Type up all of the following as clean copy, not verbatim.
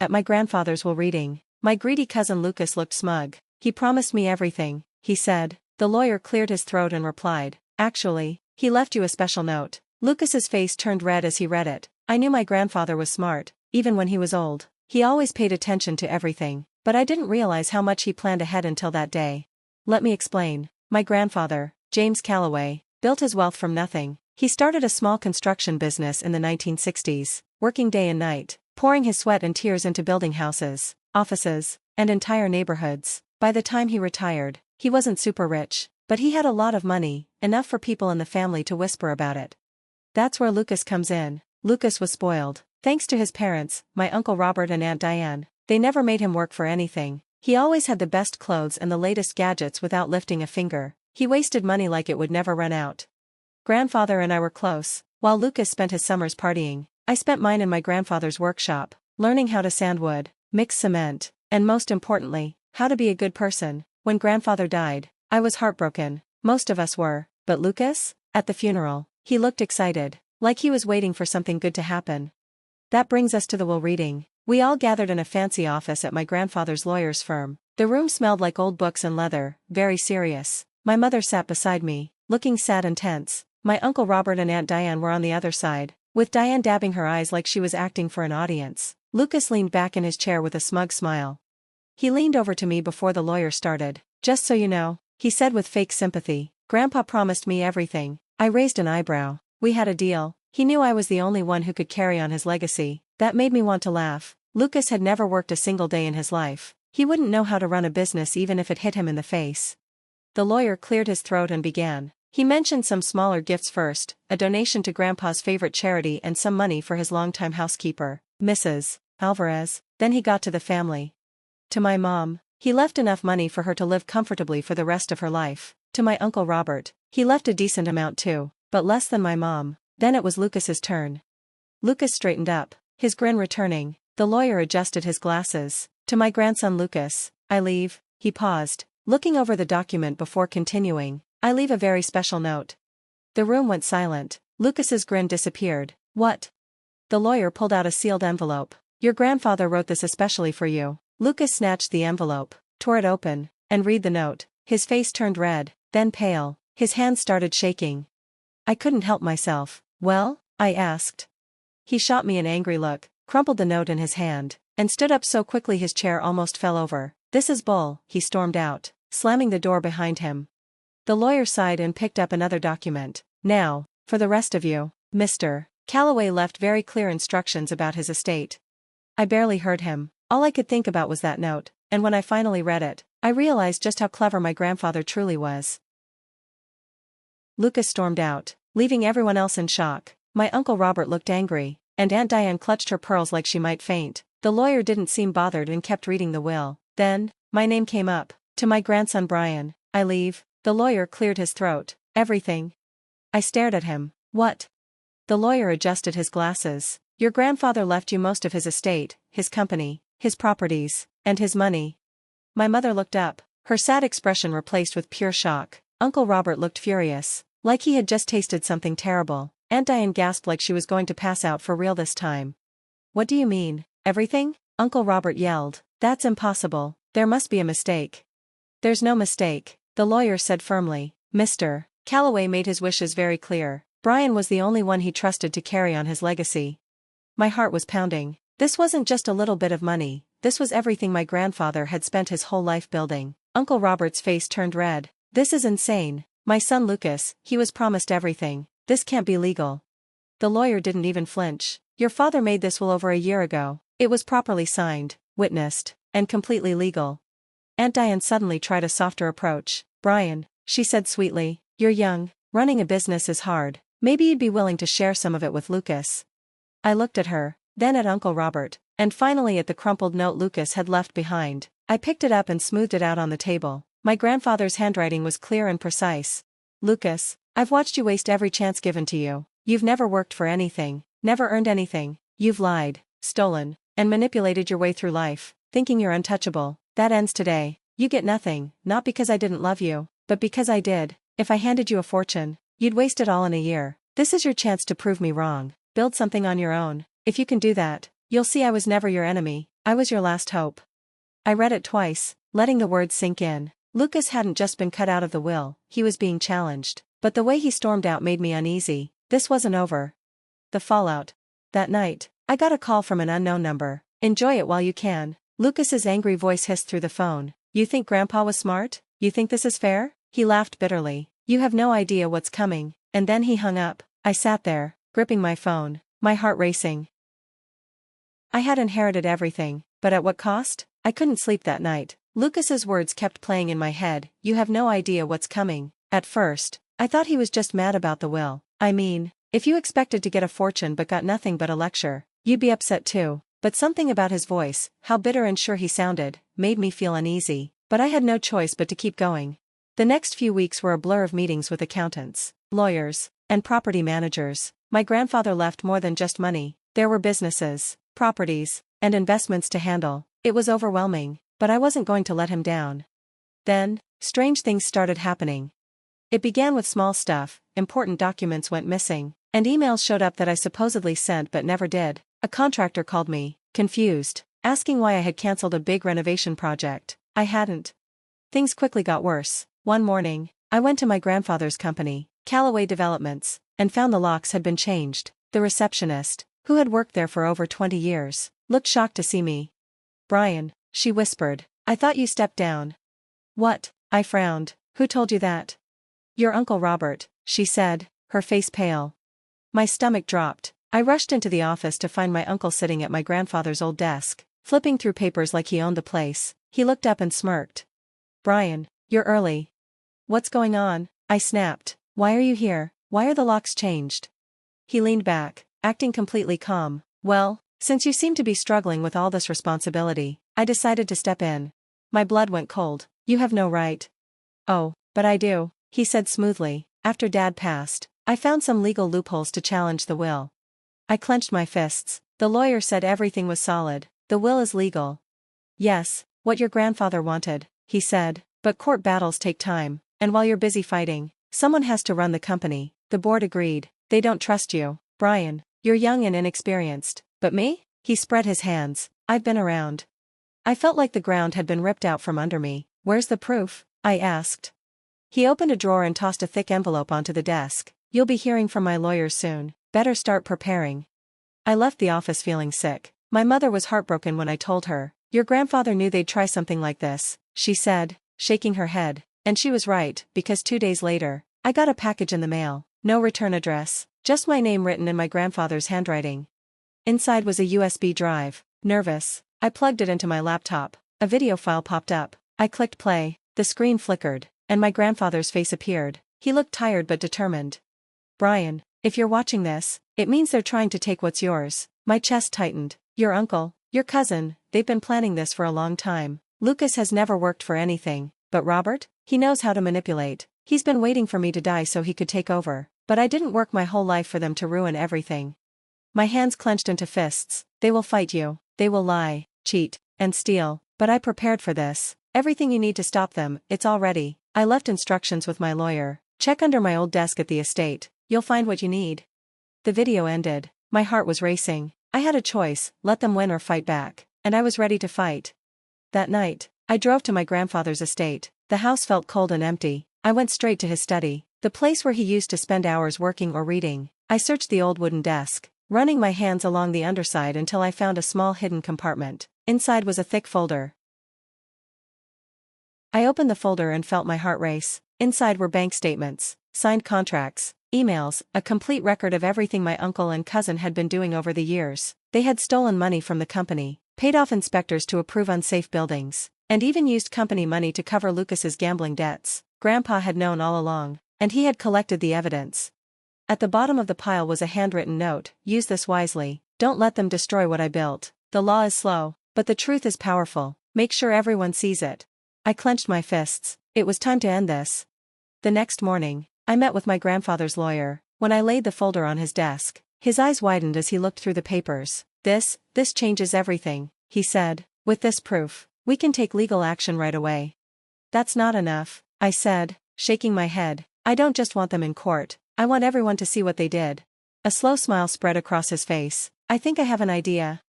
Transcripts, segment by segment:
at my grandfather's will reading. My greedy cousin Lucas looked smug. He promised me everything, he said. The lawyer cleared his throat and replied, actually, he left you a special note. Lucas's face turned red as he read it. I knew my grandfather was smart, even when he was old. He always paid attention to everything, but I didn't realize how much he planned ahead until that day. Let me explain. My grandfather, James Callaway, built his wealth from nothing. He started a small construction business in the 1960s, working day and night, pouring his sweat and tears into building houses, offices, and entire neighborhoods. By the time he retired, he wasn't super rich, but he had a lot of money, enough for people in the family to whisper about it. That's where Lucas comes in. Lucas was spoiled. Thanks to his parents, my Uncle Robert and Aunt Diane, they never made him work for anything. He always had the best clothes and the latest gadgets without lifting a finger. He wasted money like it would never run out. Grandfather and I were close. While Lucas spent his summers partying, I spent mine in my grandfather's workshop, learning how to sand wood, mix cement, and most importantly, how to be a good person. When grandfather died, I was heartbroken. Most of us were, but Lucas? At the funeral, he looked excited, like he was waiting for something good to happen. That brings us to the will reading. We all gathered in a fancy office at my grandfather's lawyer's firm. The room smelled like old books and leather, very serious. My mother sat beside me, looking sad and tense. My Uncle Robert and Aunt Diane were on the other side, with Diane dabbing her eyes like she was acting for an audience. Lucas leaned back in his chair with a smug smile. He leaned over to me before the lawyer started. Just so you know, he said with fake sympathy, Grandpa promised me everything. I raised an eyebrow. We had a deal. He knew I was the only one who could carry on his legacy. That made me want to laugh. Lucas had never worked a single day in his life. He wouldn't know how to run a business even if it hit him in the face. The lawyer cleared his throat and began. He mentioned some smaller gifts first, a donation to Grandpa's favorite charity and some money for his longtime housekeeper, Mrs. Alvarez. Then he got to the family. To my mom, he left enough money for her to live comfortably for the rest of her life. To my Uncle Robert, he left a decent amount too, but less than my mom. Then it was Lucas's turn. Lucas straightened up, his grin returning. The lawyer adjusted his glasses. To my grandson Lucas, I leave. He paused, looking over the document before continuing. I leave a very special note. The room went silent. Lucas's grin disappeared. What? The lawyer pulled out a sealed envelope. Your grandfather wrote this especially for you. Lucas snatched the envelope, tore it open, and read the note. His face turned red, then pale. His hands started shaking. I couldn't help myself. Well? I asked. He shot me an angry look, crumpled the note in his hand, and stood up so quickly his chair almost fell over. This is bull, he stormed out, slamming the door behind him. The lawyer sighed and picked up another document. Now, for the rest of you, Mr. Callaway left very clear instructions about his estate. I barely heard him. All I could think about was that note, and when I finally read it, I realized just how clever my grandfather truly was. Lucas stormed out, leaving everyone else in shock. My Uncle Robert looked angry, and Aunt Diane clutched her pearls like she might faint. The lawyer didn't seem bothered and kept reading the will. Then, my name came up. To my grandson Brian, I leave. The lawyer cleared his throat. Everything. I stared at him. What? The lawyer adjusted his glasses. Your grandfather left you most of his estate, his company, his properties, and his money. My mother looked up, her sad expression replaced with pure shock. Uncle Robert looked furious, like he had just tasted something terrible. Aunt Diane gasped like she was going to pass out for real this time. What do you mean, everything? Uncle Robert yelled. That's impossible. There must be a mistake. There's no mistake, the lawyer said firmly. Mr. Callaway made his wishes very clear. Brian was the only one he trusted to carry on his legacy. My heart was pounding. This wasn't just a little bit of money, this was everything my grandfather had spent his whole life building. Uncle Robert's face turned red. This is insane. My son Lucas, he was promised everything. This can't be legal. The lawyer didn't even flinch. Your father made this will over a year ago. It was properly signed, witnessed, and completely legal. Aunt Diane suddenly tried a softer approach. Brian, she said sweetly, you're young, running a business is hard. Maybe you'd be willing to share some of it with Lucas. I looked at her, then at Uncle Robert, and finally at the crumpled note Lucas had left behind. I picked it up and smoothed it out on the table. My grandfather's handwriting was clear and precise. Lucas, I've watched you waste every chance given to you. You've never worked for anything, never earned anything. You've lied, stolen, and manipulated your way through life, thinking you're untouchable. That ends today. You get nothing, not because I didn't love you, but because I did. If I handed you a fortune, you'd waste it all in a year. This is your chance to prove me wrong. Build something on your own. If you can do that, you'll see I was never your enemy. I was your last hope. I read it twice, letting the words sink in. Lucas hadn't just been cut out of the will, he was being challenged. But the way he stormed out made me uneasy. This wasn't over. The fallout. That night, I got a call from an unknown number. Enjoy it while you can. Lucas's angry voice hissed through the phone. You think Grandpa was smart? You think this is fair? He laughed bitterly. You have no idea what's coming. And then he hung up. I sat there, gripping my phone, my heart racing. I had inherited everything, but at what cost? I couldn't sleep that night. Lucas's words kept playing in my head. You have no idea what's coming. At first, I thought he was just mad about the will. I mean, if you expected to get a fortune but got nothing but a lecture, you'd be upset too. But something about his voice, how bitter and sure he sounded, made me feel uneasy. But I had no choice but to keep going. The next few weeks were a blur of meetings with accountants, lawyers, and property managers. My grandfather left more than just money. There were businesses, properties, and investments to handle. It was overwhelming, but I wasn't going to let him down. Then, strange things started happening. It began with small stuff. Important documents went missing, and emails showed up that I supposedly sent but never did. A contractor called me, confused, asking why I had canceled a big renovation project. I hadn't. Things quickly got worse. One morning, I went to my grandfather's company, Callaway Developments, and found the locks had been changed. The receptionist, who had worked there for over 20 years, looked shocked to see me. Brian, she whispered, I thought you stepped down. What? I frowned. Who told you that? Your Uncle Robert, she said, her face pale. My stomach dropped. I rushed into the office to find my uncle sitting at my grandfather's old desk, flipping through papers like he owned the place. He looked up and smirked. Brian, you're early. What's going on? I snapped. Why are you here? Why are the locks changed? He leaned back, acting completely calm. Well, since you seem to be struggling with all this responsibility, I decided to step in. My blood went cold. You have no right. Oh, but I do, he said smoothly. After Dad passed, I found some legal loopholes to challenge the will. I clenched my fists. The lawyer said everything was solid. The will is legal. Yes, what your grandfather wanted, he said, but court battles take time, and while you're busy fighting, someone has to run the company. The board agreed. They don't trust you, Brian. You're young and inexperienced. But me? He spread his hands. I've been around. I felt like the ground had been ripped out from under me. Where's the proof? I asked. He opened a drawer and tossed a thick envelope onto the desk. You'll be hearing from my lawyers soon. Better start preparing. I left the office feeling sick. My mother was heartbroken when I told her. Your grandfather knew they'd try something like this, she said, shaking her head. And she was right, because 2 days later, I got a package in the mail. No return address, just my name written in my grandfather's handwriting. Inside was a USB drive. Nervous, I plugged it into my laptop. A video file popped up. I clicked play. The screen flickered, and my grandfather's face appeared. He looked tired but determined. Brian, if you're watching this, it means they're trying to take what's yours. My chest tightened. Your uncle, your cousin, they've been planning this for a long time. Lucas has never worked for anything, but Robert, he knows how to manipulate. He's been waiting for me to die so he could take over. But I didn't work my whole life for them to ruin everything. My hands clenched into fists. They will fight you. They will lie, cheat, and steal. But I prepared for this. Everything you need to stop them, it's all ready. I left instructions with my lawyer. Check under my old desk at the estate. You'll find what you need. The video ended. My heart was racing. I had a choice, let them win or fight back. And I was ready to fight. That night, I drove to my grandfather's estate. The house felt cold and empty. I went straight to his study, the place where he used to spend hours working or reading. I searched the old wooden desk, running my hands along the underside until I found a small hidden compartment. Inside was a thick folder. I opened the folder and felt my heart race. Inside were bank statements, signed contracts, emails, a complete record of everything my uncle and cousin had been doing over the years. They had stolen money from the company, paid off inspectors to approve unsafe buildings, and even used company money to cover Lucas's gambling debts. Grandpa had known all along, and he had collected the evidence. At the bottom of the pile was a handwritten note. Use this wisely. Don't let them destroy what I built. The law is slow, but the truth is powerful. Make sure everyone sees it. I clenched my fists. It was time to end this. The next morning, I met with my grandfather's lawyer. When I laid the folder on his desk, his eyes widened as he looked through the papers. This changes everything, he said. With this proof, we can take legal action right away. That's not enough, I said, shaking my head. I don't just want them in court. I want everyone to see what they did. A slow smile spread across his face. I think I have an idea.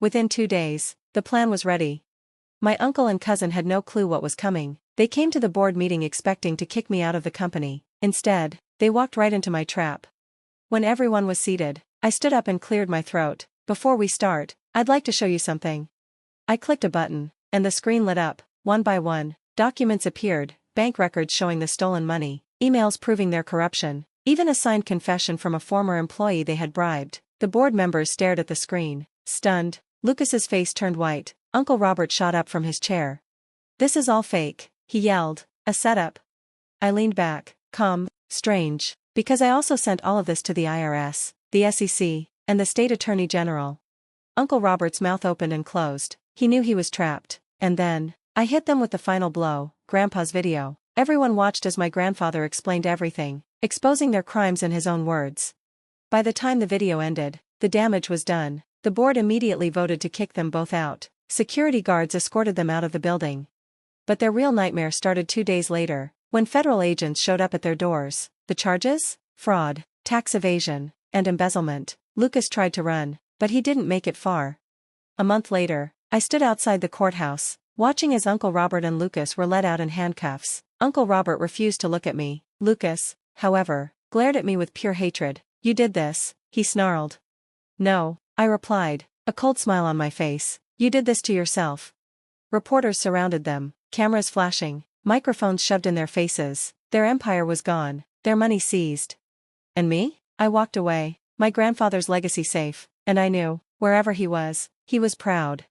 Within 2 days, The plan was ready. My uncle and cousin had no clue what was coming. They came to the board meeting expecting to kick me out of the company. Instead, they walked right into my trap. When everyone was seated, I stood up and cleared my throat. Before we start, I'd like to show you something. I clicked a button, and the screen lit up. One by one, documents appeared, bank records showing the stolen money, emails proving their corruption, even a signed confession from a former employee they had bribed. The board members stared at the screen, stunned. Lucas's face turned white. Uncle Robert shot up from his chair. "This is all fake," he yelled. "A setup." I leaned back, calm, strange, because I also sent all of this to the IRS, the SEC, and the state attorney general. Uncle Robert's mouth opened and closed. He knew he was trapped. And then, I hit them with the final blow, Grandpa's video. Everyone watched as my grandfather explained everything, exposing their crimes in his own words. By the time the video ended, the damage was done. The board immediately voted to kick them both out. Security guards escorted them out of the building. But their real nightmare started 2 days later, when federal agents showed up at their doors. The charges? Fraud, tax evasion, and embezzlement. Lucas tried to run, but he didn't make it far. A month later, I stood outside the courthouse, watching as Uncle Robert and Lucas were let out in handcuffs. Uncle Robert refused to look at me. Lucas, however, glared at me with pure hatred. "You did this," he snarled. "No," I replied, a cold smile on my face. "You did this to yourself." Reporters surrounded them, cameras flashing, microphones shoved in their faces. Their empire was gone, their money seized. And me? I walked away, my grandfather's legacy safe, and I knew, wherever he was proud.